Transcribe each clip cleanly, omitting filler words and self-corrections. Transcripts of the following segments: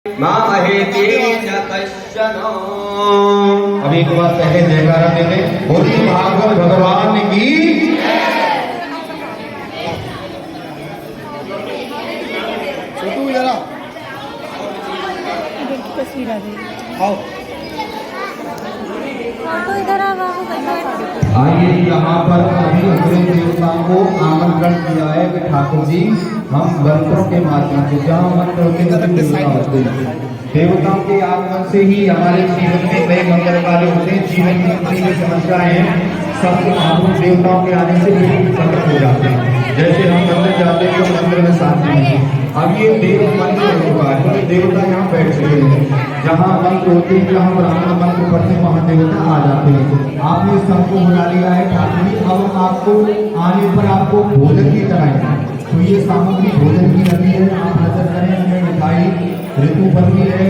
मामहेति च कश्चन। अभी एक बार पहले जयकारा देते बोलिए भागवत भगवान की। छोटू जरा तस्वीर आ गई। आओ तो इधर आ आइए यहाँ पर अभी अपने देवताओं को आमंत्रण किया है कि ठाकुर जी हम मंत्रों के माध्यम से जहाँ मंत्र होते हैं देवताओं के आगमन से ही हमारे जीवन में नए मंगल कार्य होते हैं। जीवन की जितनी भी समस्याएं हैं सब हम देवताओं के आने से बिल्कुल खत्म हो जाते हैं। जैसे हम मंदिर जाते हैं तो मंदिर में शांति नहीं है। अब ये देव मंदिर हो चुका है तो देवता यहाँ बैठ चुके हैं। जहाँ मंत्र होते हैं जहाँ ब्राह्मण मंत्र पढ़ते वहाँ देवता आ जाते हैं। आपने सबको बुला लिया है ठाकुर जी। अब आपको आने पर आपको भोजन की कराएंगे तो ये सामग्री भोजन की लगी है। आप नजर करें हमें मिठाई ऋतु बंदी है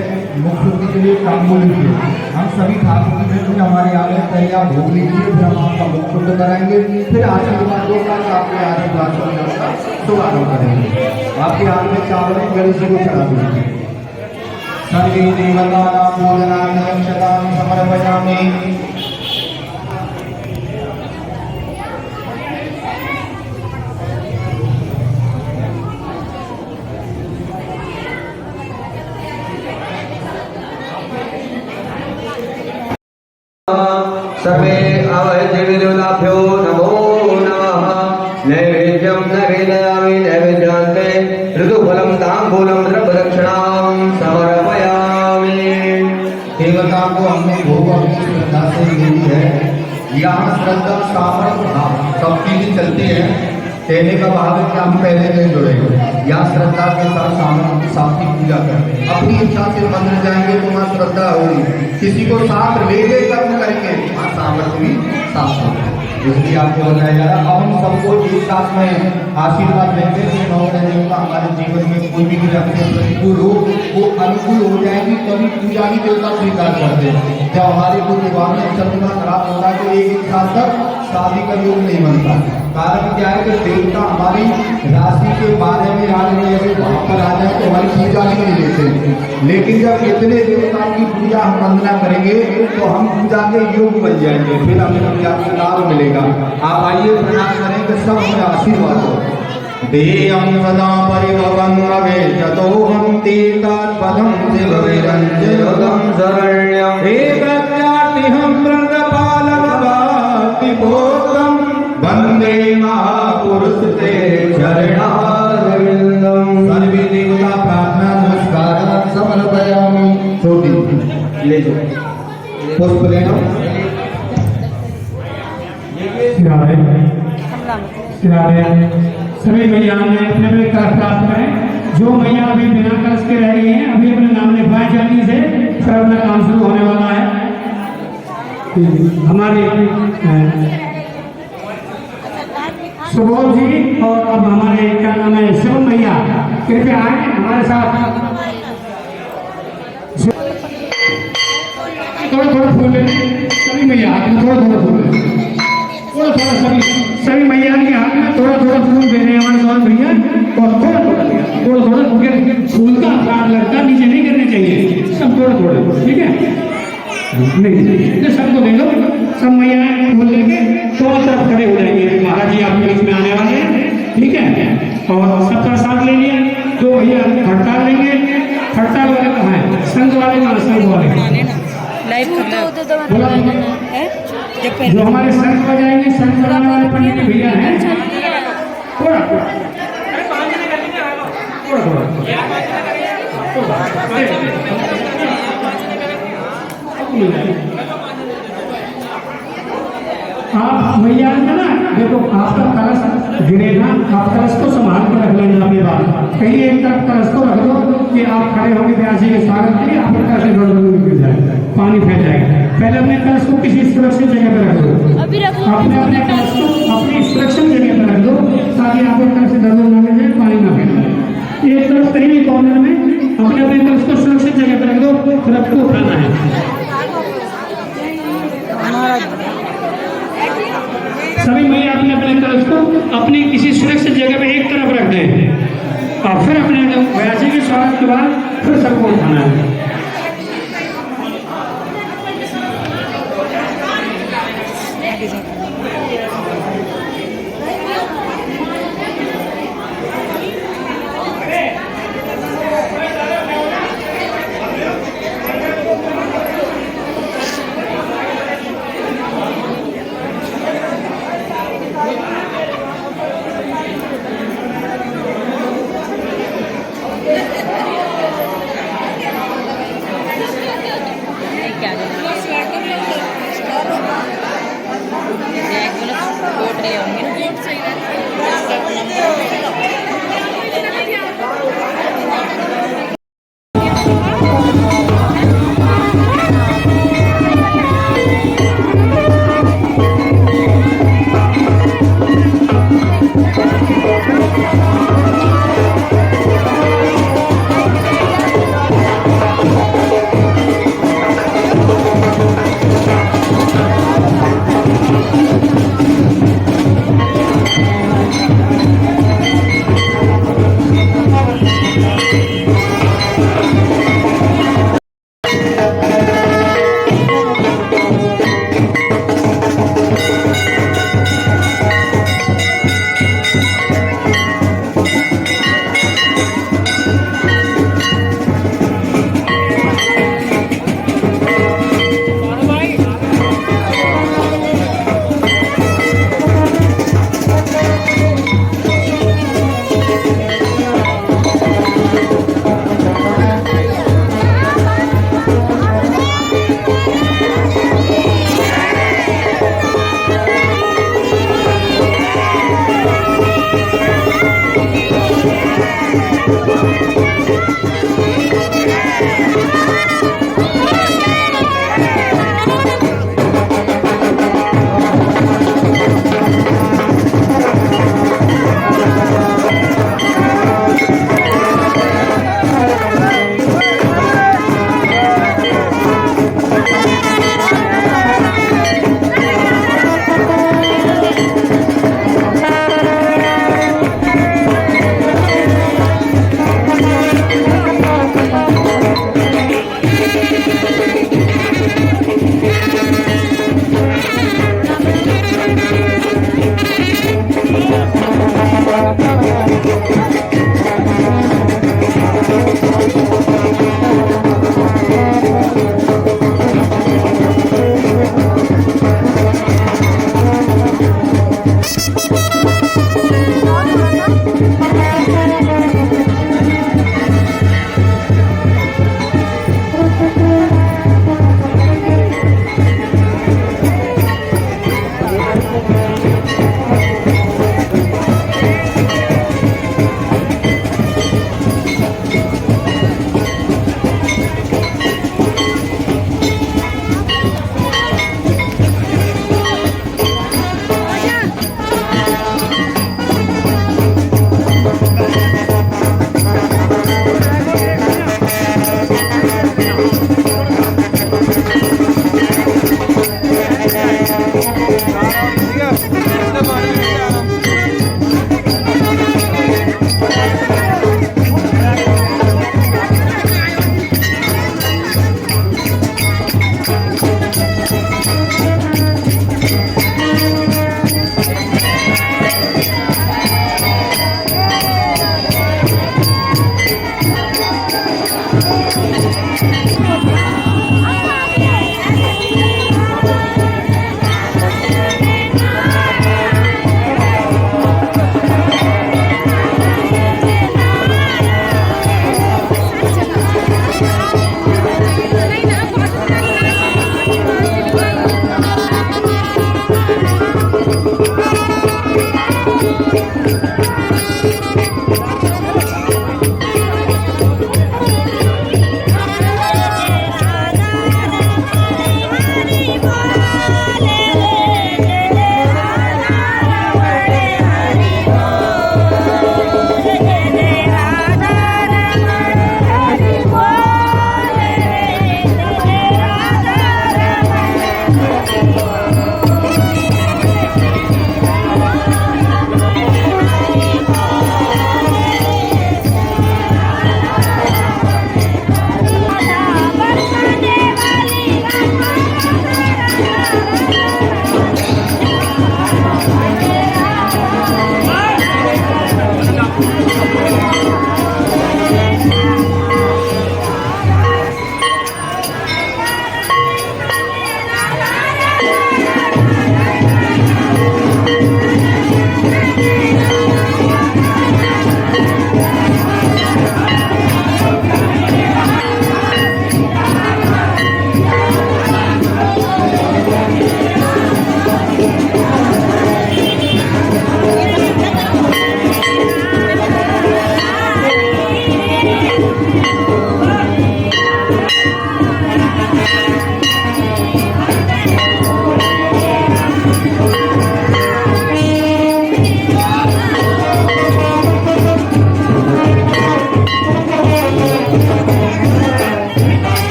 मुख्य के लिए तांबूल भी है। हम सभी ठाकुर जी में हमारे आगे तैयार भोग लीजिए फिर हम आपका मुख शुद्ध कराएंगे फिर आशीर्वाद होगा आपके आशीर्वाद का शुभारंभ करेंगे। आपके हाथ में चावल गणेश जी को चढ़ा दीजिए। सर्वे देवतानां पूजनार्थं शतां समर्पयामि। सर्वे अवैद्यविदुलाभ्यो नमो नमः। नैवेद्यं नैवेदयामि नैवेद्यान्ते ऋतुफलं ताम्बूलं द्रव्यदक्षिणां समर्पयामि। देवता को हमने भोग अपनी श्रद्धा से ली है। यहाँ श्रद्धा सामर्थ्य सबकी भी चलती है। कहने का भाव है कि हम पहले नहीं जुड़े यहाँ श्रद्धा के साथ सामर्थ्य साथ की पूजा करते हैं। अपनी इच्छा से मंदिर जाएंगे तो वहाँ श्रद्धा होगी। किसी को साथ ले कर्म करेंगे वहाँ सामर्थ्य भी साथ होगा। इसलिए आपको बताया जा रहा है। अब हम सबको एक साथ में आशीर्वाद देंगे कि देवता हमारे जीवन में कोई भी अपने प्रतिकूल हो वो अनुकूल हो जाएगी तभी पूजा ही देवता स्वीकार करते हैं। जब हमारे कोई विवाह में चंद्रमा खराब होता है तो एक साथ तक शादी का योग नहीं बनता। कारण क्या है कि देवता हमारी राशि के बारे में अगर वहां पर आ जाए तो हमारी पूजा ही नहीं लेते। लेकिन जब इतने देवताओं की पूजा हम वंदना करेंगे तो हम पूजा के योग बन जाएंगे फिर हमें पूजा का लाभ मिलेगा। आप आइए प्रणाम करें कि सब हमें आशीर्वाद हो। देयं सदा परिभवं भवेत् तीर्थपदं शिवविरञ्जयोगं शरण्यं हे प्रत्यातिहं प्रणपालकवातिपोत्रं वन्दे महापुरुष ते चरणारविन्दं। सर्वे देवता प्रार्थना नमस्कार समर्पयामि। छोटी ले जाओ पुष्प ले लो। सभी मैया ने अपने अपने कलश प्राप्त करें। जो मैया अभी बिना कलश के रह गई हैं अभी अपने नाम लिखवाएं जल्दी से फिर अपना काम शुरू होने वाला है। हमारे सुबोध जी और अब हमारे क्या नाम है शिव मैया कृपया आए हमारे साथ। थोड़ा थोड़ा फूल लें सभी मैया थोड़ा थोड़ा फूल थोड़ा थोड़ा सभी मैया के हाथ में थोड़ा थोड़ा फूल दे रहे हैं हमारे स्वामी भैया और थोड़ा थोड़ा फूल का आकार लगता नीचे नहीं करने चाहिए सब थोड़ा थोड़ा ठीक है। नहीं सबको दे दो सब मैया फूल लेके दोनों तरफ खड़े हो जाएंगे। महाराज जी आपके बीच में आने वाले हैं ठीक है। और सबका साथ ले लिया तो भैया हड़ताल लेंगे। हड़ताल वाले कहाँ है संघ वाले कहाँ संघ वाले जो हमारे संघ पर जाएंगे संघ बनाने वाले पंडित भैया हैं थोड़ा आप भैया ना देखो आपका कलश गिरेगा आप कलश को संभाल कर रख लेना अपने बात कहीं एक तरफ कलश को रख दो कि आप खड़े होकर व्यासी के स्वागत के लिए आपका कलश गिर जाए पानी फैल जाएगा। पहले अपने कलश को किसी सुरक्षित जगह पर रख दो। अपने अपने कलश को अपनी सुरक्षित जगह पर रख दो ताकि आपको कलश से दर्द न लगे पानी ना फैले। एक तरफ कहीं भी कॉर्नर में अपने अपने कलश को सुरक्षित जगह पर रख दो फिर आपको उठाना है। सभी मैया अपने अपने कलश को अपनी किसी सुरक्षित जगह पे एक तरफ रख दें। और फिर अपने वैसे के स्वागत के बाद फिर सबको उठाना है।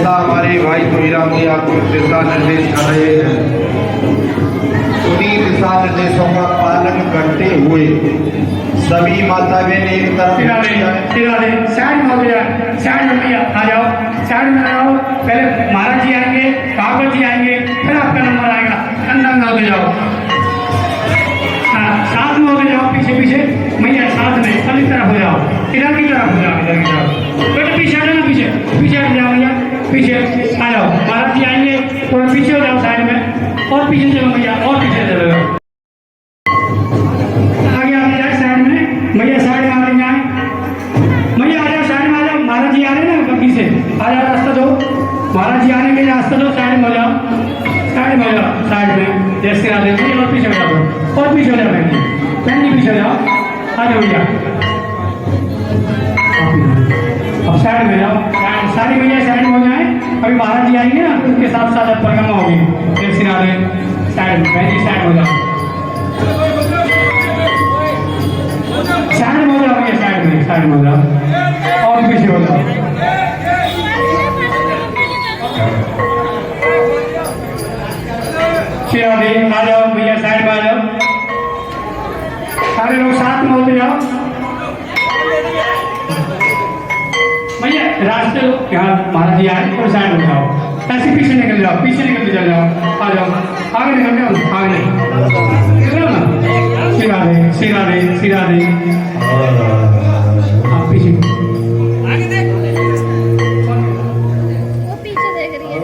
जैसा हमारे भाई तुहिराम जी आपको दिशा निर्देश कर रहे हैं, उन्हीं दिशा निर्देशों का पालन करते हुए सभी माता बहन एक तरफ साइड में हो गया, साइड में भैया आ जाओ, साइड में आओ। पहले महाराज जी आएंगे, भागवत जी आएंगे, फिर आपका नंबर आएगा, अंदर में होते जाओ। हाँ, साथ में होते जाओ, पीछे पीछे भैया साथ में, सब इस तरफ हो जाओ, इधर की तरफ हो जाओ, इधर की तरफ। बेटा पीछे आ जाओ, पीछे पीछे हट जाओ भैया, पीछे आ जाओ। महाराज जी आएंगे, थोड़ा पीछे हो जाओ साइड में, और पीछे चलो भैया, और पीछे चलो। आगे आ जाए साइड में, भैया साइड में आ रही जाए, भैया आ जाओ साइड में आ जाओ। महाराज जी आ रहे हैं ना बग्गी से, आ जाओ, रास्ता दो, महाराज जी आने के लिए रास्ता दो, साइड में हो जाओ, साइड में हो जाओ, साइड में जैसे आ रहे हैं। और पीछे हो जाओ, और पीछे हो जाओ, बहन जी पीछे हो जाओ, आ जाओ भैया, अब साइड में जाओ, सारी भैया साइड में हो जाए। अभी महाराज जी आएंगे ना, उनके साथ साथ परिक्रमा होगी, जैसे आ रहे साइड में, बहन जी साइड हो जाओ, साइड में हो जाओ भैया, साइड में हो जाओ, और पीछे हो जाओ। आ जाओ भैया, साइड में आ जाओ, सारे लोग साथ में होते जाओ भैया। रास्ते यहाँ महाराज जी आए, और साइड हो जाओ, ऐसे पीछे निकल जाओ, पीछे निकल चले जाओ, आ जाओ, आगे निकल जाओ, आगे निकल ना, सीधा दे, सीधा दे, सीधा दे, हाँ पीछे, वो पीछे देख रही है।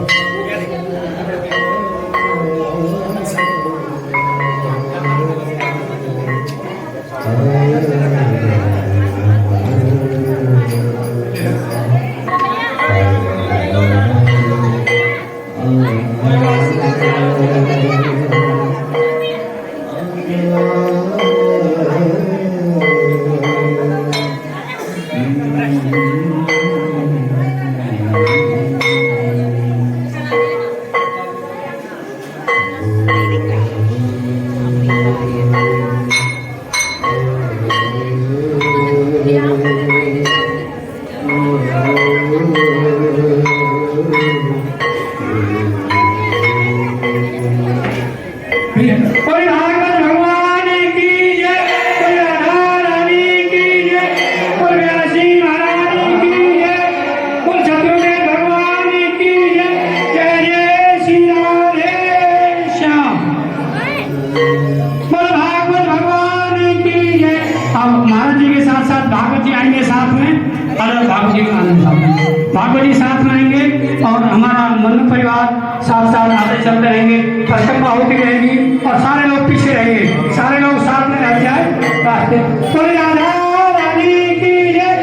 भागवत जी साथ में आएंगे और हमारा मन परिवार साथ साथ आते चलते रहेंगे, परिक्रमा होती रहेगी और सारे लोग पीछे रहेंगे, सारे लोग साथ में रह जाए रास्ते। कोई राधा रानी की जय,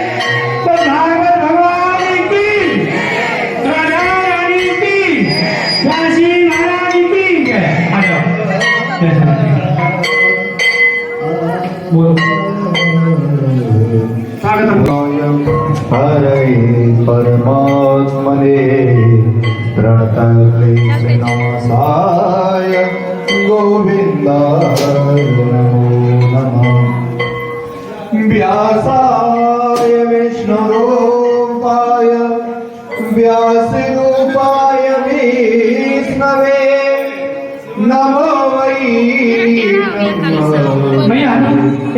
कोई भागवत भगवान की, राधा रानी की, काशी महाराज की जय। आ जाओ, बोलो हरे परमात्मने प्रणतक्लेशनाशाय गोविन्दाय नमो नमः। व्यासाय विष्णुरूपाय व्यासरूपाय विष्णवे नमो वै नमः। भैया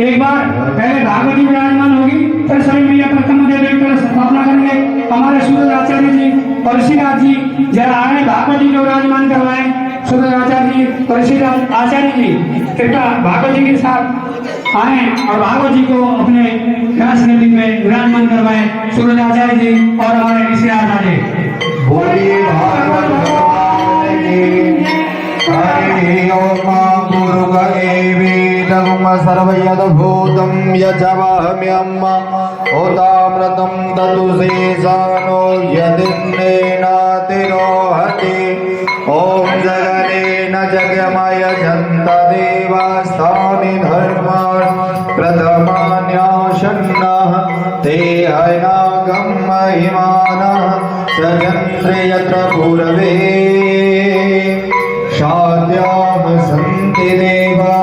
एक बार पहले भागवत जी विराजमान होगी, फिर सभी भैया प्रथम देव स्थापना करेंगे। हमारे सूरज आचार्य जी और ऋषिराज जी जरा आए, भागवत जी को विराजमान करवाएं। सूरज आचार्य जी और ऋषिराज आचार्य जी कृपया भागवत जी के साथ आए और भागवत जी को अपने व्यास नदी में विराजमान करवाएं। सूरज आचार्य जी और हमारे ऋषिराज आचार्य। बोलिए भागवत भगवान की। हरि ओम गुरु गएवेदं सर्वयद्भूतं यजवाम्यम् होतामृतं ददुशेषानो यदिन्नेनातिरोहति। ॐ जगनेन जगमय जन्त देवास्तानि धर्मान् प्रथमान्यासन्नः ते हयनागं महिमानः सजन्ते यत्र पूर्वे शाद्याः सन्ति देवा।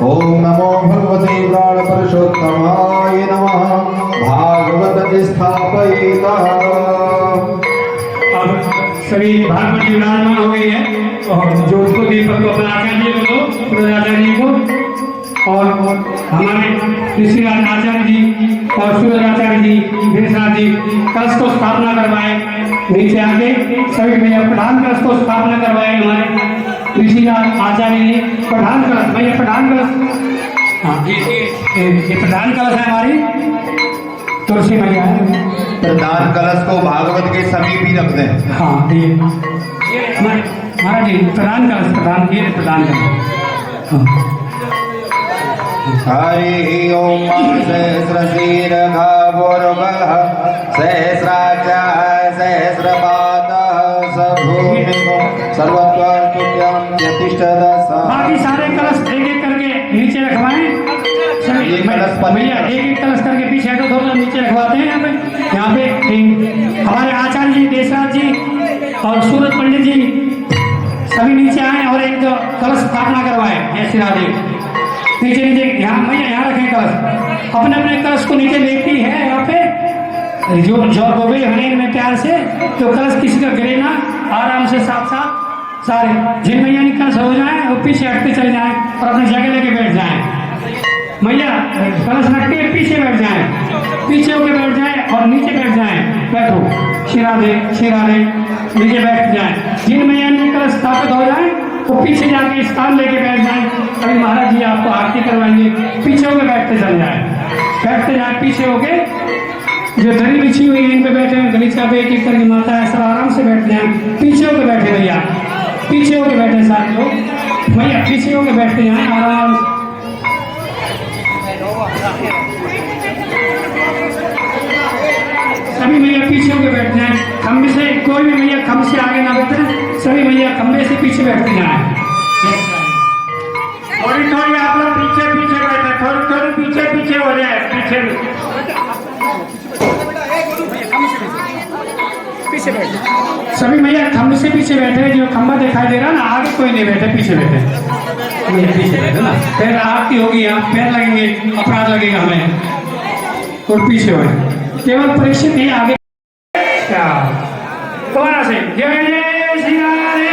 ॐ नमो भगवते प्राणपुरुषोत्तमाय नमः। भागवत स्थापयिता सभी भागवत जी विराजमान हो गई है और जो उसको दीपक को अपना आचार्य को दो सूर्याचार्य को और हमारे ऋषिराज आचार्य जी और सूर्याचार्य जी गिरिशनाथ जी कलश को स्थापना करवाए नीचे आके सभी भैया प्रधान कलश को स्थापना करवाए हमारे ऋषिराज आचार्य जी प्रधान कलश भैया प्रधान कलश हाँ ये प्रधान कलश है हमारी तुलसी मैया है प्रधान कलश को भागवत के समीप ही रख दें। हाँ ये महाराज जी प्रधान कलश प्रधान कलश हाँ हरि ओम सहस्रशीर्घ भूर्भुवः सहस्राक्षः सहस्रपादः सभूमिको सर्वत्वस्तुत्यं यतिष्ठदः बाकी सारे कलश एक एक करके नीचे रखवाएं ये कलश पर- भैया एक एक कलश करके पीछे हटो थोड़ा नीचे रखवाते हैं यहाँ पे हमारे आचार्य जी देशराज जी और सूरज पंडित जी सभी नीचे आए और एक कलश स्थापना करवाए जय श्री राधे नीचे नीचे यहाँ भैया यहाँ रखें कलश अपने अपने कलश को नीचे लेती है यहाँ पे जो गोबे हनेन में प्यार से तो कलश किसी का गिरे ना आराम से साथ साथ सारे जिन मैया कलश हो जाए वो पीछे हटते चले जाए और अपनी जगह लेके बैठ जाए मैया कलश रख के पीछे बैठ जाए पीछे होके बैठ जाए और नीचे बैठ जाए बैठो शिरा दे नीचे बैठ जाए जिन मैया कलश स्थापित हो जाए वो पीछे जाके स्थान लेके बैठ जाए अभी महाराज जी आपको आरती करवाएंगे पीछे होके बैठते जाए पीछे होके जो दरी बिछी हुई है इन पे बैठे हैं गलीचा पे एक करके माता है सब आराम से बैठ जाए पीछे होके बैठे भैया पीछे होके बैठे सारे लोग भैया पीछे होके बैठते जाए आराम से सभी मैया पीछे होके बैठ जाए खम्भे से कोई भी मैया खम्भे से आगे ना बैठे सभी मैया खम्भे से पीछे बैठते जाए थोड़ी आप लोग पीछे बैठे थोड़ी पीछे हो जाए पीछे बैठे सभी मैया खम्भे से पीछे बैठे जो खम्भा दिखाई दे रहा ना आगे कोई नहीं बैठे पीछे बैठे ना पैर आरती होगी यहाँ पैर लगेंगे अपराध लगेगा हमें और पीछे हो केवल परीक्षित ही आगे दोबारा से जय जय श्री राधे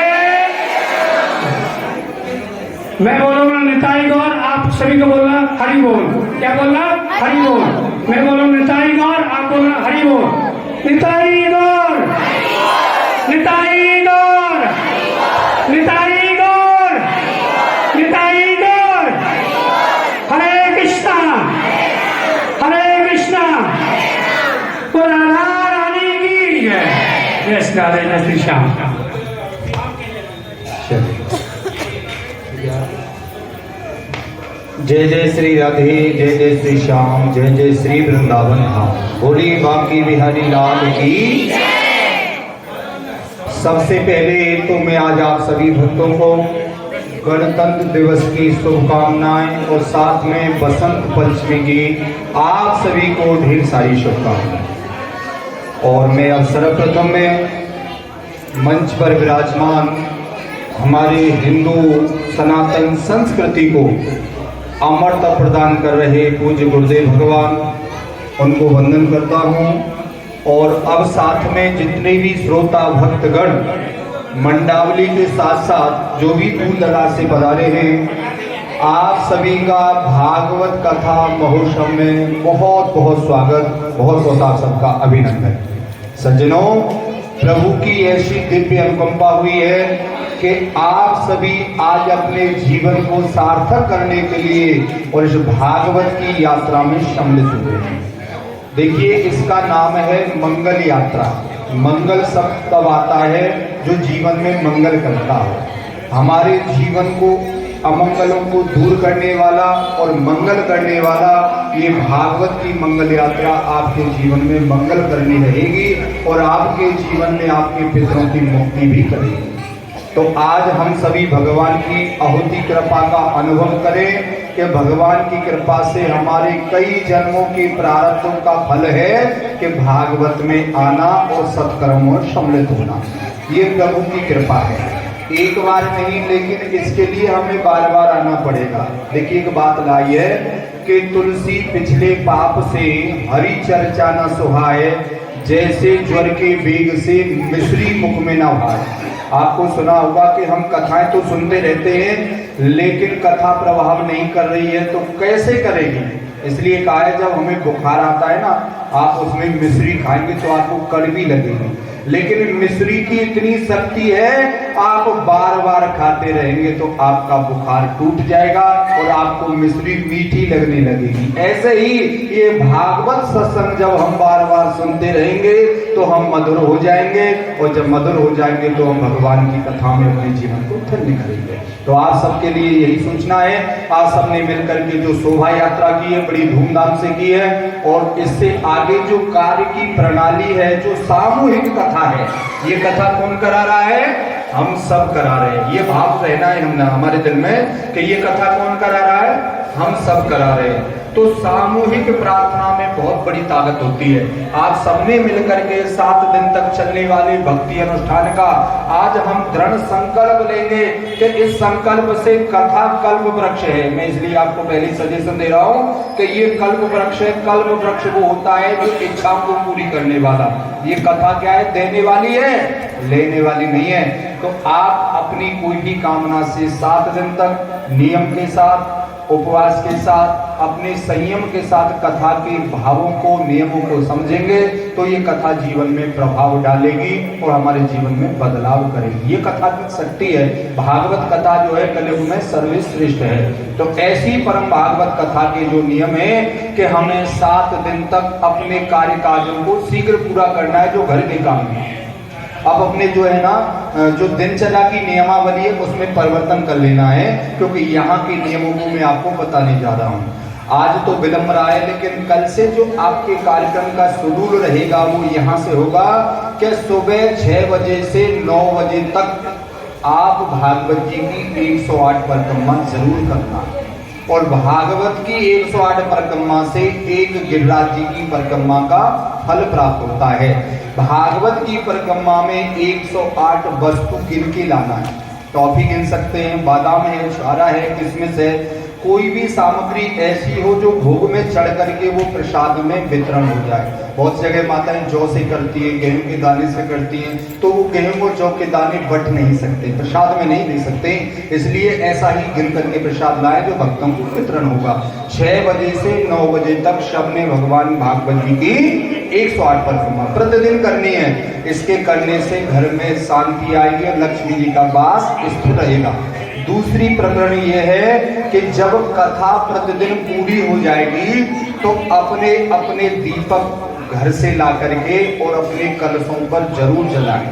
मैं बोलूंगा निताई गौर आप सभी को बोलना हरि बोल क्या बोलना हरि बोल मैं बोलूंगा निताई गौर आप बोलना हरि बोल निताई गौर निताई गौर निताई गौर निताई गौर हरे कृष्णा राधा रानी की जय जय श्री राधे जय श्री श्याम जय जय श्री राधे जय जय श्री श्याम जय जय श्री वृंदावन धाम बोली बांकी बिहारी लाल की। सबसे पहले तो मैं आज आप सभी भक्तों को गणतंत्र दिवस की शुभकामनाएं और साथ में बसंत पंचमी की आप सभी को ढेर सारी शुभकामनाएं। और मैं अब सर्वप्रथम में मंच पर विराजमान हमारे हिंदू सनातन संस्कृति को अमरता प्रदान कर रहे पूज्य गुरुदेव भगवान उनको वंदन करता हूँ। और अब साथ में जितने भी श्रोता भक्तगण मंडावली के साथ साथ जो भी दूर दराज से पधारे हैं आप सभी का भागवत कथा महोत्सव में बहुत बहुत स्वागत बहुत बहुत आप सबका अभिनंदन। सज्जनों प्रभु की ऐसी दिव्य अनुकंपा हुई है कि आप सभी आज अपने जीवन को सार्थक करने के लिए और इस भागवत की यात्रा में सम्मिलित हुए हैं। देखिए इसका नाम है मंगल यात्रा। मंगल शब्द तब आता है जो जीवन में मंगल करता है। हमारे जीवन को अमंगलों को दूर करने वाला और मंगल करने वाला ये भागवत की मंगल यात्रा आपके जीवन में मंगल करनी रहेगी और आपके जीवन में आपके पितरों की मुक्ति भी करेगी। तो आज हम सभी भगवान की अहोती कृपा का अनुभव करें कि भगवान की कृपा से हमारे कई जन्मों की प्रारब्धों का फल है कि भागवत में आना और सत्कर्मों में सम्मिलित होना। ये प्रभु की कृपा है। एक बार नहीं लेकिन इसके लिए हमें बार बार आना पड़ेगा। देखिए एक बात लाई है कि तुलसी पिछले पाप से हरि चर्चा न सुहाए जैसे ज्वर के वेग से मिस्री मुख में ना भाए। आपको सुना होगा कि हम कथाएं तो सुनते रहते हैं लेकिन कथा प्रभाव नहीं कर रही है तो कैसे करेगी। इसलिए कहा है जब हमें बुखार आता है ना, आप उसमें मिश्री खाएंगे तो आपको कड़वी लगेगी, लेकिन मिश्री की इतनी शक्ति है आप बार बार खाते रहेंगे तो आपका बुखार टूट जाएगा और आपको मिश्री मीठी लगने लगेगी। ऐसे ही ये भागवत सत्संग जब हम बार बार सुनते रहेंगे तो हम मधुर हो जाएंगे, और जब मधुर हो जाएंगे तो हम भगवान की कथा में अपने जीवन को धन्य करेंगे। तो आप सबके लिए यही सूचना है। आप सबने मिलकर के जो शोभा यात्रा की है बड़ी धूमधाम से की है, और इससे आगे जो कार्य की प्रणाली है, जो सामूहिक कथा है, ये कथा कौन करा रहा है? हम सब करा रहे हैं। ये भाव रहना है हमने हमारे दिल में कि ये कथा कौन करा रहा है? हम सब करा रहे हैं। तो सामूहिक प्रार्थना में बहुत बड़ी ताकत होती है। आप सबने मिलकर के 7 दिन तक चलने वाले भक्ति अनुष्ठान का आज हम दृढ़ संकल्प लेंगे कि इस संकल्प से कथा कल्प वृक्ष है। मैं इसलिए आपको पहले सजेशन दे रहा हूं कि ये कल्प वृक्ष है। कल्प वृक्ष वो होता है जो इच्छाओं को पूरी करने वाला। ये कथा क्या है? देने वाली है, लेने वाली नहीं है। तो आप अपनी कोई भी कामना से 7 दिन तक नियम के साथ, उपवास के साथ, अपने संयम के साथ कथा के भावों को, नियमों को समझेंगे तो ये कथा जीवन में प्रभाव डालेगी और हमारे जीवन में बदलाव करेगी। ये कथा की शक्ति है। भागवत कथा जो है कलयुग में सर्वश्रेष्ठ है। तो ऐसी परम भागवत कथा के जो नियम है कि हमें 7 दिन तक अपने कार्य काजों को शीघ्र पूरा करना है, जो घर के काम है। अब अपने जो है ना, जो दिनचर्या की नियमावली है उसमें परिवर्तन कर लेना है, क्योंकि यहाँ के नियमों को मैं आपको बताने जा रहा हूँ। आज तो विलंब रहा है, लेकिन कल से जो आपके कार्यक्रम का शेड्यूल रहेगा वो यहाँ से होगा कि सुबह 6 बजे से 9 बजे तक आप भागवत जी की 108 परिक्रमा जरूर करना, और भागवत की 108 परिक्रमा से एक गिरिराज जी की परिक्रमा का फल प्राप्त होता है। भागवत की परिक्रमा में 108 वस्तु गिन के लाना है। टॉफी गिन सकते हैं, बादाम है, छुआरा है, किशमिश है, कोई भी सामग्री ऐसी हो जो भोग में चढ़ करके वो प्रसाद में वितरण हो जाए। बहुत जगह माताएं जौ से करती है, गेहूं के दाने से करती हैं, तो वो गेहूं और जौ के दाने बट नहीं सकते, प्रसाद में नहीं दे सकते। इसलिए ऐसा ही गिन करके प्रसाद लाए जो भक्तों को वितरण होगा। 6 बजे से 9 बजे तक सबने भगवान भागवत जी की 108 परिक्रमा प्रतिदिन करनी है। इसके करने से घर में शांति आएगी और लक्ष्मी जी का वास स्थिर रहेगा। दूसरी प्रकरण यह है कि जब कथा प्रतिदिन पूरी हो जाएगी तो अपने अपने दीपक घर से ला करके और अपने कलशों पर जरूर जलाएं।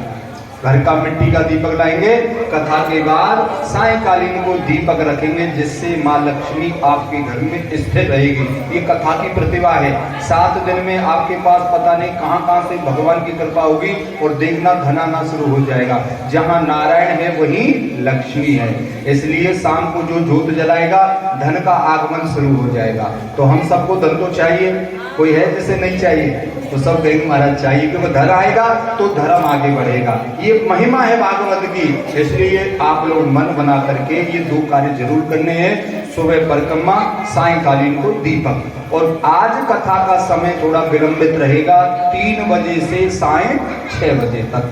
घर का मिट्टी का दीपक लाएंगे, कथा के बाद सायंकालीन को दीपक रखेंगे, जिससे माँ लक्ष्मी आपके घर में स्थिर रहेगी। ये कथा की प्रतिभा है। 7 दिन में आपके पास पता नहीं कहां कहां से भगवान की कृपा होगी और देखना धन आना शुरू हो जाएगा। जहां नारायण है वहीं लक्ष्मी है। इसलिए शाम को जो जोत जलाएगा धन का आगमन शुरू हो जाएगा। तो हम सबको धन तो चाहिए, कोई है जिसे नहीं चाहिए? तो सब कहेंगे महाराज चाहिए, क्योंकि धन आएगा तो धर्म आगे बढ़ेगा। ये महिमा है भागवत की। इसलिए आप लोग मन बना करके ये 2 कार्य जरूर करने हैं, सुबह परिक्रमा, सायंकालीन को दीपक। और आज कथा का समय थोड़ा विलंबित रहेगा, 3 बजे से सायं 6 बजे तक।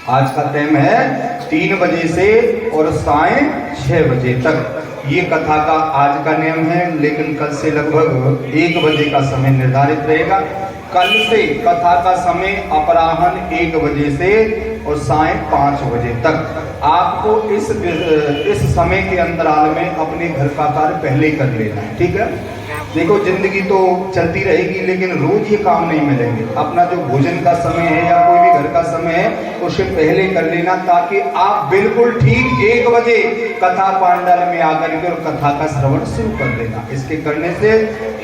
आज का टाइम है 3 बजे से और सायं 6 बजे तक। ये कथा का आज का नियम है, लेकिन कल से लगभग 1 बजे का समय निर्धारित रहेगा। कल से कथा का समय अपराह्न 1 बजे से और सायं 5 बजे तक। आपको इस समय के अंतराल में अपने घर का कार्य पहले कर लेना है, ठीक है? देखो जिंदगी तो चलती रहेगी, लेकिन रोज ये काम नहीं मिलेंगे। अपना जो भोजन का समय है या कोई भी घर का समय है उसे पहले कर लेना, ताकि आप बिल्कुल ठीक 1 बजे कथा पांडाल में आकर के और कथा का श्रवण शुरू कर देना। इसके करने से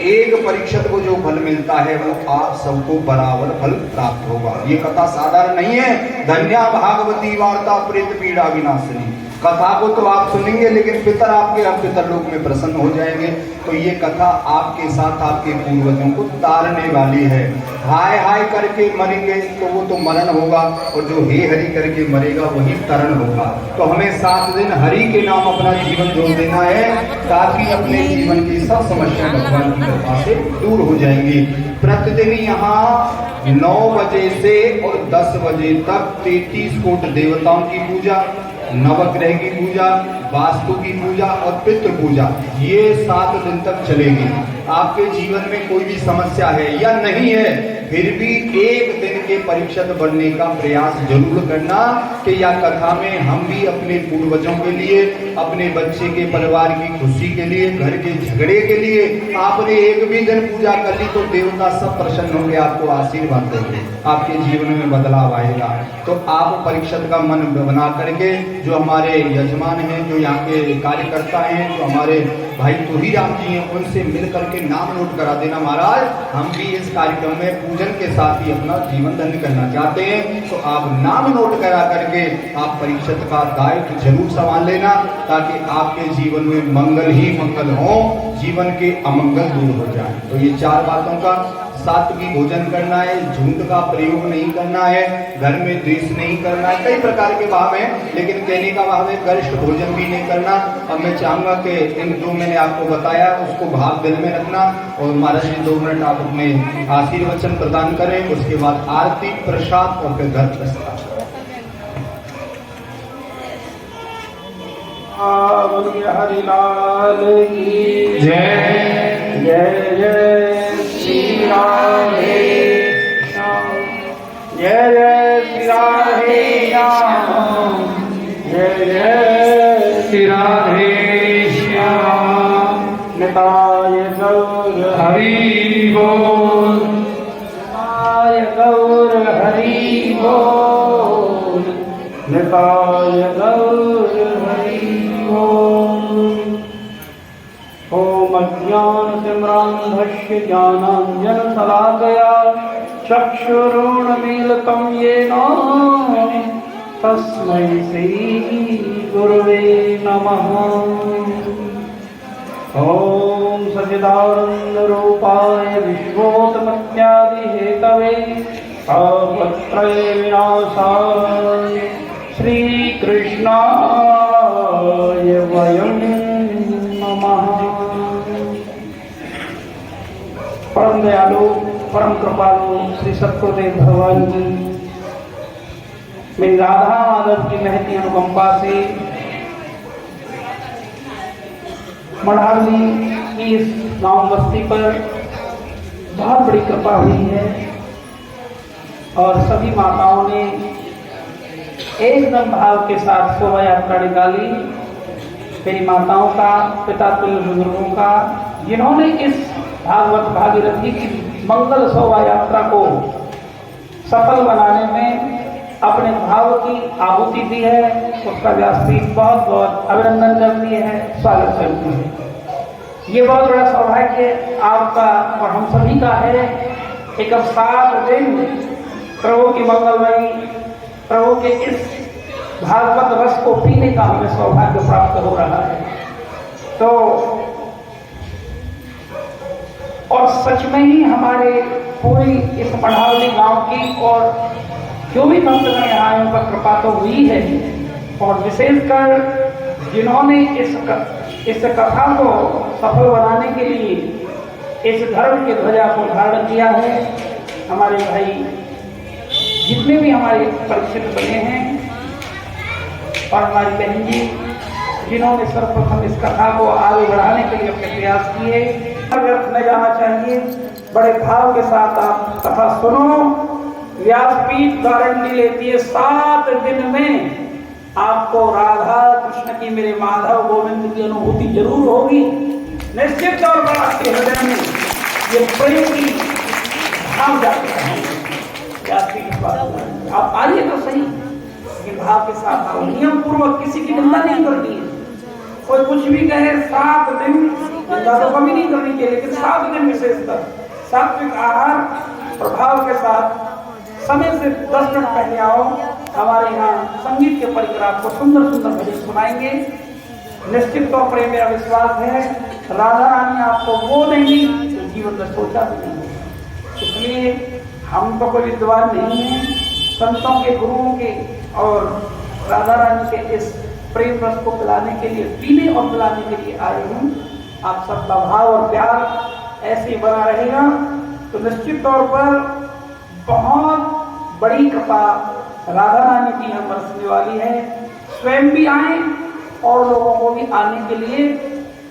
एक परीक्षक को जो फल मिलता है वो आप सबको बराबर फल प्राप्त होगा। ये कथा साधारण नहीं है। धन्या भागवती वार्ता प्रेत पीड़ा विनाशिनी। कथा को तो आप सुनेंगे, लेकिन पितर आपके अब पितर लोक में प्रसन्न हो जाएंगे। तो ये कथा आपके साथ आपके पूर्वजों को तारने वाली है। हाय हाय करके मरेंगे तो वो तो मरण होगा, और जो हे हरि करके मरेगा वही तरण होगा। तो हमें 7 दिन हरि के नाम अपना जीवन जोड़ देना है, ताकि अपने जीवन की सब समस्या भगवान की कृपा से दूर हो जाएंगी। प्रतिदिन यहाँ 9 बजे से और 10 बजे तक 33 कोट देवताओं की पूजा, नवग्रह की पूजा, वास्तु की पूजा और पितृ पूजा, ये 7 दिन तक चलेगी। आपके जीवन में कोई भी समस्या है या नहीं है, फिर भी 1 दिन के परीक्षित बनने का प्रयास जरूर करना कि या कथा में हम भी अपने पूर्वजों के लिए, अपने बच्चे के परिवार की खुशी के लिए, घर के झगड़े के लिए आपने 1 भी दिन पूजा कर ली तो देवता सब प्रसन्न होकर आपको आशीर्वाद देंगे, आपके जीवन में बदलाव आएगा। तो आप परीक्षित का मन बना करके, जो हमारे यजमान हैं, जो यहाँ के कार्यकर्ता हैं, जो हमारे भाई तुही राम जी हैं, उनसे मिल करके नाम नोट करा देना महाराज, हम भी इस कार्यक्रम में पूजन के साथ ही अपना जीवन धन्य करना चाहते हैं। तो आप नाम नोट करा करके आप परीक्षित का दायित्व जरूर संभाल लेना, ताकि आपके जीवन में मंगल ही मंगल हो, जीवन के अमंगल दूर हो जाए। तो ये 4 बातों का, सात्विक भोजन करना है, झूठ का प्रयोग नहीं करना है, घर में द्वेष नहीं करना है, कई प्रकार के भाव हैं, लेकिन कहने का भाव है गरिष्ठ भोजन भी नहीं करना। अब मैं चाहूंगा कि इन जो मैंने आपको बताया उसको भाव दिल में रखना, और महाराज जी 2 मिनट आप अपने आशीर्वचन प्रदान करें, उसके बाद आरती, प्रसाद और फिर घर प्रसाद। हरिलाल की जय, जय जय श्री राधे श्याम, जय जय श्री राधे श्याम, जय जय श्री राधे श्याम। निताय गौर हरि बोल, निताय गौर हरि बोल, निताय गौर हरि बोल। ओम अज्ञानतिमिरान्धस्य ज्ञानाञ्जनशलाकया चक्षुरुन्मीलितं येन तस्मै श्रीगुरवे नमः। ओम सच्चिदानन्दरूपाय विश्वोत्पत्त्यादिहेतवे तापत्रय विनाशाय श्रीकृष्णाय वयं नमः। परम दयालु, परम कृपालु श्री सत्यदेव भगवान जी मेरी राधा माधव की महती अनुकंपा से मढ़ाली की इस गांव बस्ती पर बहुत बड़ी कृपा हुई है, और सभी माताओं ने एकदम भाव के साथ शोभा यात्रा निकाली। मेरी माताओं का, पिता तुल्य बुजुर्गों का, जिन्होंने इस भागवत भागीरथी की मंगल शोभा यात्रा को सफल बनाने में अपने भाव की आहुति दी है, उसका व्यासपीठ बहुत बहुत अभिनंदन करती है, स्वागत करती है। ये बहुत बड़ा सौभाग्य आपका और हम सभी का है कि अब 7 दिन प्रभु की मंगलमयी, प्रभु के इस भागवत रस को पीने का हमें सौभाग्य प्राप्त हो रहा है। तो और सच में ही हमारे पूरी इस मढ़ावली गांव की और जो भी भक्तगण यहाँ आए उन पर कृपा तो हुई है, और विशेषकर जिन्होंने इस कथा को सफल बनाने के लिए इस धर्म के ध्वजा को धारण किया है, हमारे भाई जितने भी हमारे परीक्षित बने हैं, और हमारी बहन जी जिन्होंने सर्वप्रथम इस कथा को आगे बढ़ाने के लिए अपने प्रयास किए, व्यर्थ नहीं जाना चाहिए। बड़े भाव के साथ आप कथा सुनो। व्यासपीठ गारंटी लेती है 7 दिन में आपको राधा कृष्ण की, मेरे माधव गोविंद की अनुभूति जरूर होगी। निश्चित तौर पर आपके हृदय में ये प्रेम की भाव जाते हैं। आप आइए तो सही, लेकिन भाव के साथ आओ। नियम पूर्वक किसी की निंदा नहीं करनी है। कोई कुछ भी कहे 7 दिन निंदा तो कमी नहीं करनी चाहिए, लेकिन 7 दिन विशेषकर सात्विक आहार प्रभाव के साथ समय से 10 मिनट पहले आओ। हमारे यहाँ संगीत के परिकर आपको सुंदर सुंदर भजन सुनाएंगे। निश्चित तौर पर मेरा विश्वास है राधा रानी आपको वो देंगी जो जीवन में सोचा भी नहीं। इसलिए हम तो कोई विद्वान नहीं है, संतों के, गुरुओं के और राधा रानी के इस प्रेम रस को पिलाने के लिए, पीने और पिलाने के लिए आए हूँ। आप सबका भाव और प्यार ऐसे ही बना रहेगा तो निश्चित तौर पर बहुत बड़ी कृपा राधा रानी की हम बरसने वाली है। स्वयं भी आए और लोगों को भी आने के लिए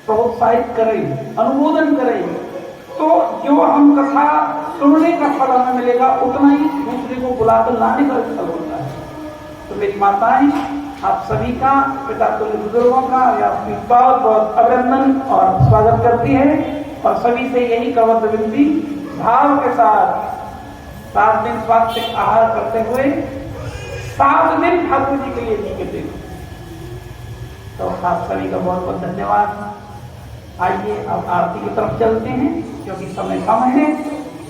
प्रोत्साहित करें, अनुमोदन करें। तो जो हम कथा सुनने का फल हमें मिलेगा उतना ही दूसरे को बुलाकर लाने का फल होता है। तो मेरी माताएं, आप सभी का, पिता तुल्य बुजुर्गों का आपकी बहुत बहुत अभिनंदन और स्वागत करती है। और सभी से यही कवच विनती, भाव के साथ 7 दिन स्वास्थ्य आहार करते हुए 7 दिन ठाकुर जी के लिए जी के दिन। तो आप सभी का बहुत बहुत धन्यवाद। आइए अब आरती की तरफ चलते हैं, क्योंकि समय कम है।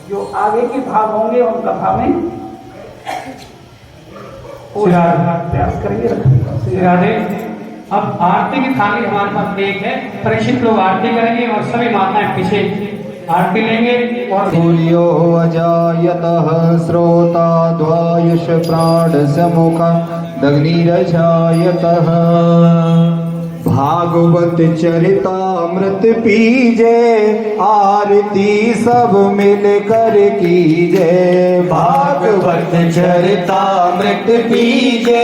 जो आगे के भाव होंगे उन कथा में प्रयास करेंगे रखने। राधे। अब आरती की थाली हमारे पास एक है, परीक्षित लोग आरती करेंगे और सभी माताएं पीछे आरती लेंगे। और तुल्यो अजायतः श्रोता द्वायुष प्राणस्य मुखं दग्निरजायतः भागवत चरितामृत पीजे आरती सब मिल कर कीजे। भागवत चरितामृत पीजे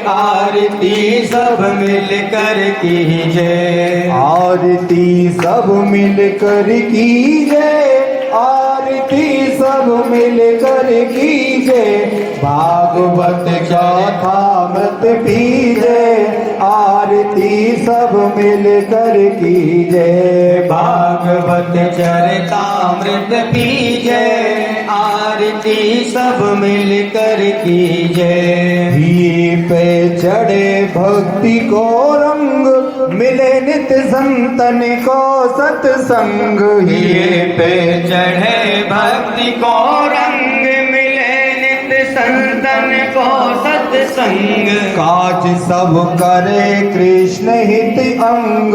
आरती सब मिल कर कीजे। आरती सब मिल कर कीजे, आरती सब मिल कर कीजे। भागवत कथामृत पीजे आरती सब मिल कर कीजे। भागवत चरितामृत पीजे आरती सब मिल कर कीजे। ही पे चढ़े भक्ति को रंग मिले नित संतन को सत्संग। ये पे चढ़े भक्ति को रंग मिले नित संतन को सत्संग। काज सब करे कृष्ण हित अंग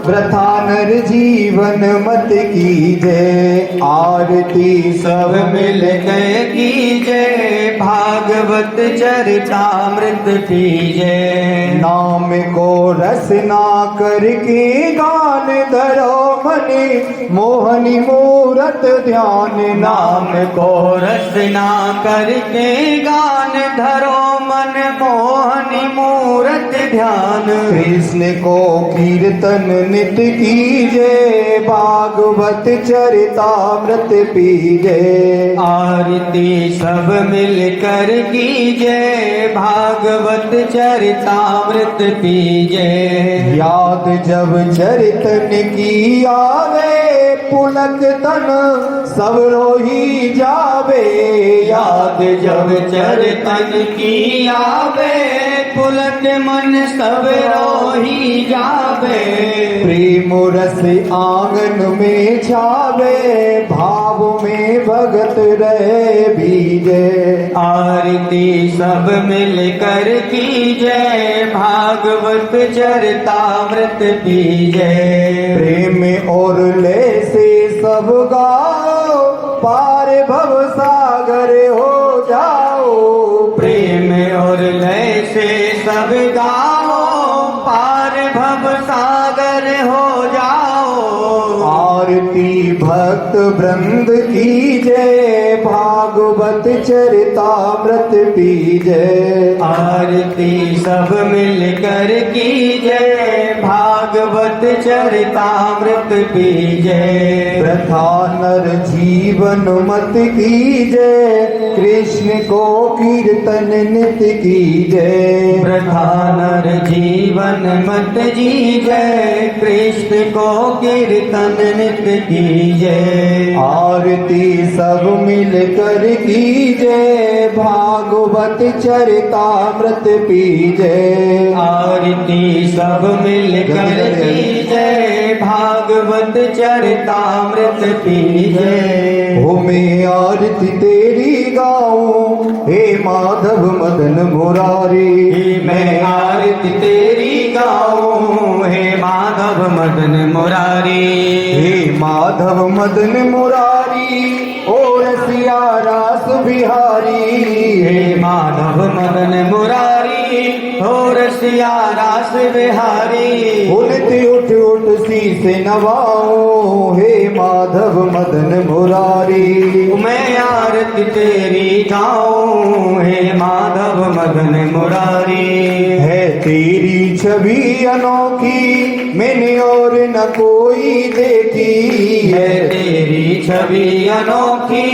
वृथा नर जीवन मत कीजे। आरती सब मिल गए कीजे भागवत चरितामृत पीजे। नाम को रसना करके गान धरो मनि मोहनी मूरत ध्यान। नाम को रसना करके गान धरो मन मोहनी मूरत ध्यान। कृष्ण को कीर्तन नित कीजे भागवत चरितामृत पीजे। आरती सब मिल कर कीजे भागवत चरितामृत पीजे। याद जब चरितन की आवे पुलक तन सब रोही जावे। याद जब चरितन की आवे पुलक मन सब रोही जावे। प्रेम रस आंगन में छावे भाव में भगत रहे बीजे। आरती सब मिल कर कीजे भागवत चरितामृत पीजे। प्रेम और ले से सब गाओ पार भव सागर हो जाओ। प्रेम और लय से सब गाओ पार भव सागर हो जाओ। आरती भक्त वृंद कीजे भागवत चरितामृत पीजे। आरती सब मिल कर कीजे भागवत चरितामृत पीजे। वृथा नर जीवन मत कीजे कृष्ण को कीर्तन नित कीजे। वृथा नर जीवन मत जीजे कृष्ण को कीर्तन नित कीजे। आरती सब मिल कर कीजे भागवत चरितामृत पीजे। आरती सब मिल कर कीजे भागवत चरितामृत पीजे। हो मैं आरती तेरी गाऊं हे माधव मदन मुरारी। मैं आरती तेरी गाऊं हे माधव मदन मुरारी। हे माधव मदन मुरारी ओ रसिया रास बिहारी। हे माधव मदन मुरारी हो रस सिया रास बिहारी। उनति उठ उठ शीस नवाओ हे माधव मदन मुरारी। मैं आरती तेरी गाऊं हे माधव मदन मुरारी। है तेरी छवि अनोखी मैंने और न कोई देखी। है तेरी छवि अनोखी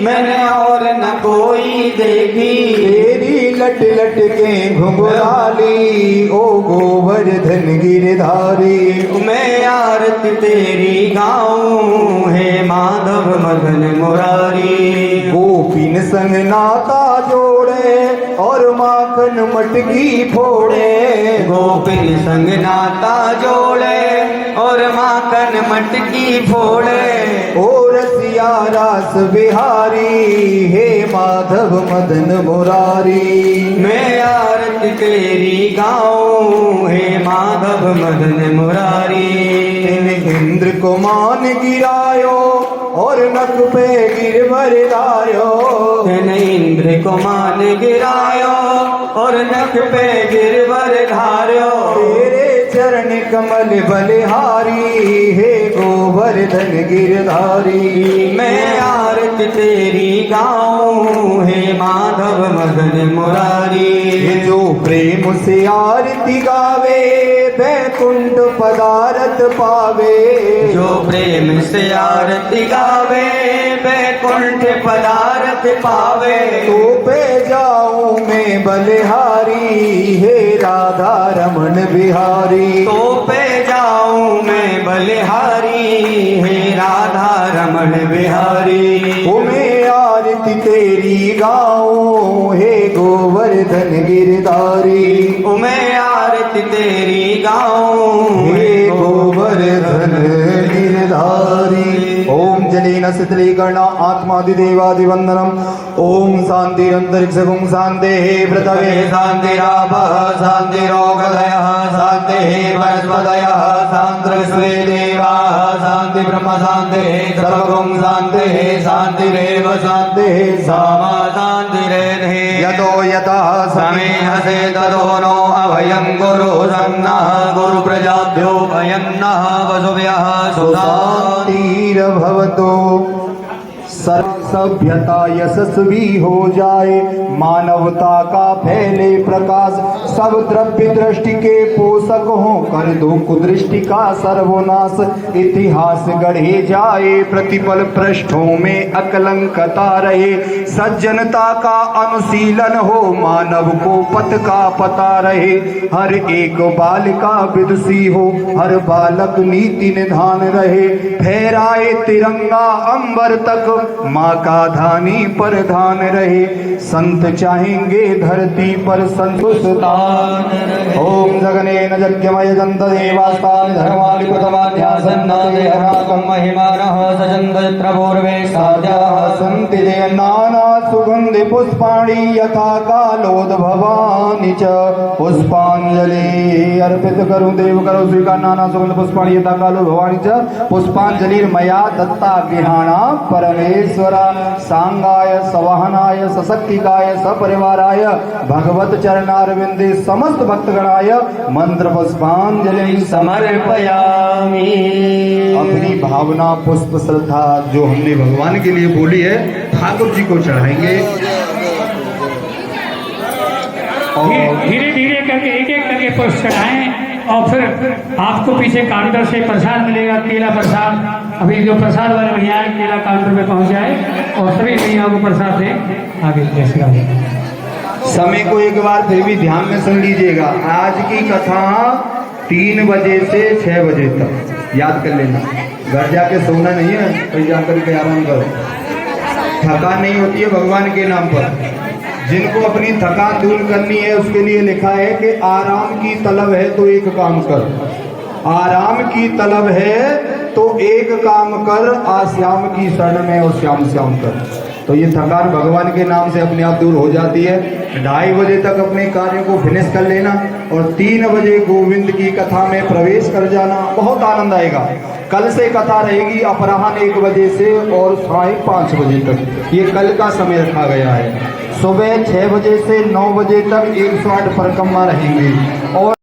मैंने और न कोई देखी। तेरी लट लट के घुंघराली ओ गोवर्धन गिरधारी। मैं आरती तेरी गाऊं हे माधव मदन मुरारी। गोपिन संग नाता जोड़े और माखन मटकी फोड़े। गोपिन संग नाता जोड़े और माखन मटकी फोड़े। ओ रसिया रास बिहारी हे माधव मदन मुरारी। मैं आरती तेरी गाऊं हे माधव मदन मुरारी। इन इंद्र को मान गिरायो और नक पे गिरवर लायो। तेने इंद्र को मान गिरायो और नख पे गिरवर धार्यो। तेरे चरण कमल बलिहारी हे गोवर्धन गिरधारी। मैं आरती तेरी गाऊं हे माधव मदन मुरारी। ये जो प्रेम से आरती गावे बैकुंठ पदारथ पावे। जो प्रेम से आरती गावे बैकुंठ पदारथ पावे। तो पे जाऊं मैं बलिहारी हे राधा रमन बिहारी। तो पे जाऊं मैं बलिहारी हे राधा रमन बिहारी। ओ मैं आरती तेरी गाऊं हे गोवर्धन गिरधारी। ओ मैं आरती तेरी गाऊं हे गोवर्धन गिरधारी। ओम जलेन शीतलीकरण आत्मादिदेवादिवंदनम। ओम शांतिरंतरिक्षगुं शांतेः पृथ्वे शान्तिरापः शान्तिरोगदयः शान्तिः वनस्पतयः शान्तिर्विश्वे देवाः शान्ति ब्रह्म शान्तिः सर्वगुं शान्तिः शान्तिरेव शान्तिः सामा शान्तिरेधि। यतो यतः समेहसे ततो नो अभयं गुरु सन्नः गुरु प्रजाभ्यो भयं नः वसुभ्यः सुशान्ति। शांतिरभवतो सर्व सभ्यता यशस्वी हो जाए। मानवता का फैले प्रकाश सब द्रव्य दृष्टि के पोषक हो कर दो कुदृष्टि का सर्वनाश। इतिहास गढ़े जाए प्रतिपल पृष्ठों में अकलंकता रहे। सज्जनता का अनुशीलन हो मानव को पथ का पता रहे। हर एक बालिका विदुषी हो हर बालक नीति निधान रहे। फहराए तिरंगा अंबर तक माँ का धानी पर ध्यान रहे। संत चाहेंगे धरती पर संतुष्टान। ओम जगनेन यज्ञमय जंत देवास्तानि धर्माणि प्रथमाध्यासन्नादेहराकं महिमानः सजन्त पूर्वे साध्याः सन्ति ते नाना सुगन्धि पुष्पाणि यथा कालोद्भवानि च। पुष्पांजलि अर्पित करूं देव करो स्वीकार नाना सुगंध पुष्पाणि यथा कालोद्भवानि च। पुष्पांजलिर्मया दत्ता गृहाणा परमेश्वरा सांगाय सवाहनाय सशक्तिकाय सपरिवाराय भगवत चरणारविंदे समस्त भक्तगणाय मंत्र पुष्पांजलि समर्पयामि। अपनी भावना पुष्प श्रद्धा जो हमने भगवान के लिए बोली है ठाकुर जी को चढ़ाएंगे। धीरे धीरे करके एक एक करके पुष्प चढ़ाएं और फिर आपको पीछे काउंटर से प्रसाद मिलेगा, केला प्रसाद। अभी जो प्रसाद वाले भैया है केला काउंटर पे पहुंच जाए और सभी भैया को प्रसाद दें आगे जैसे। समय को एक बार फिर भी ध्यान में सुन लीजिएगा। आज की कथा 3 बजे से 6 बजे तक याद कर लेना। घर जाके सोना नहीं है, कहीं जाकर के आराम करो। थकान नहीं होती है भगवान के नाम पर। जिनको अपनी थकान दूर करनी है उसके लिए लिखा है कि आराम की तलब है तो एक काम कर। आराम की तलब है तो एक काम कर। आश्याम की शरण में और श्याम श्याम कर। तो ये थकान भगवान के नाम से अपने आप दूर हो जाती है। 2:30 बजे तक अपने कार्यों को फिनिश कर लेना और 3 बजे गोविंद की कथा में प्रवेश कर जाना, बहुत आनंद आएगा। कल से कथा रहेगी अपराह्न 1 बजे से और साढ़े 5 बजे तक, ये कल का समय रखा गया है। सुबह 6 बजे से 9 बजे तक 108 परिक्रमा रहेंगे और